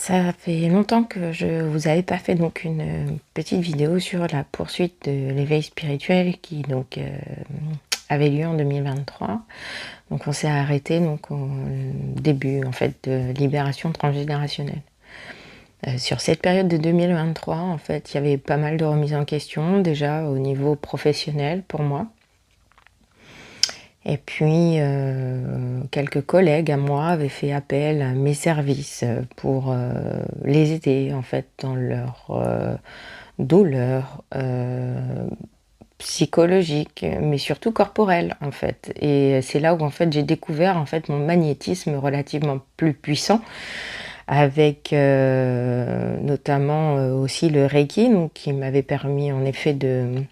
Ça fait longtemps que je vous avais pas fait donc une petite vidéo sur la poursuite de l'éveil spirituel qui donc avait lieu en 2023. Donc on s'est arrêté donc au début en fait de libération transgénérationnelle. Sur cette période de 2023, en fait, il y avait pas mal de remises en question déjà au niveau professionnel pour moi. Et puis, quelques collègues à moi avaient fait appel à mes services, pour, les aider en fait dans leur, douleur, psychologique, mais surtout corporelle en fait. Et c'est là où en fait j'ai découvert en fait mon magnétisme relativement plus puissant avec, notamment, aussi le Reiki, donc qui m'avait permis en effet de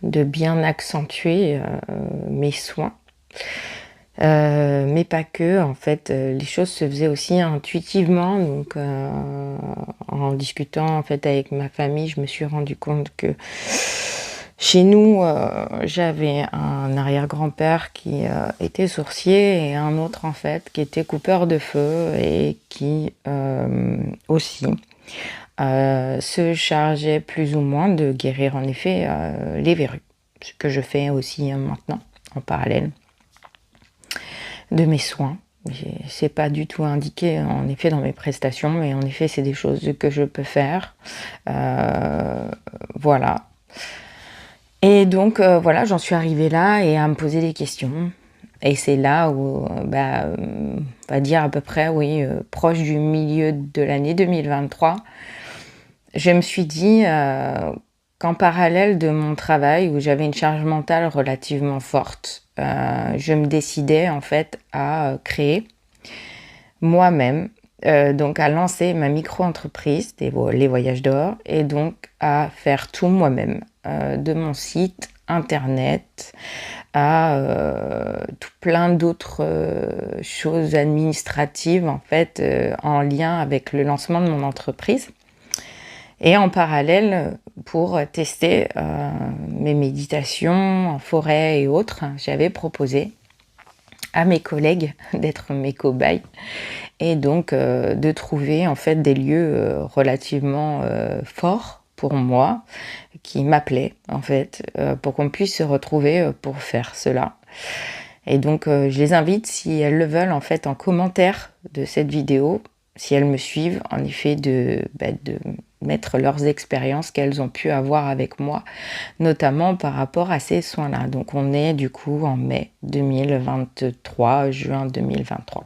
bien accentuer, mes soins. Mais pas que, en fait, les choses se faisaient aussi intuitivement, donc en discutant en fait avec ma famille, je me suis rendu compte que chez nous, j'avais un arrière-grand-père qui, était sourcier et un autre en fait qui était coupeur de feu et qui, aussi, se chargeait plus ou moins de guérir en effet, les verrues. Ce que je fais aussi, maintenant, en parallèle de mes soins. C'est pas du tout indiqué en effet dans mes prestations, mais en effet c'est des choses que je peux faire. Voilà. Et donc voilà, j'en suis arrivée là et à me poser des questions. Et c'est là où, on va dire à peu près, oui, proche du milieu de l'année 2023, je me suis dit qu'en parallèle de mon travail, où j'avais une charge mentale relativement forte, je me décidais en fait à créer moi-même, donc à lancer ma micro-entreprise, les voyages d'or, et donc à faire tout moi-même, de mon site internet à tout plein d'autres choses administratives en fait, en lien avec le lancement de mon entreprise. Et en parallèle, pour tester mes méditations en forêt et autres, j'avais proposé à mes collègues d'être mes cobayes et donc de trouver en fait des lieux relativement forts pour moi, qui m'appelaient en fait, pour qu'on puisse se retrouver pour faire cela. Et donc je les invite, si elles le veulent, en fait, en commentaire de cette vidéo, si elles me suivent, en effet, de mettre leurs expériences qu'elles ont pu avoir avec moi, notamment par rapport à ces soins-là. Donc on est du coup en mai 2023, juin 2023.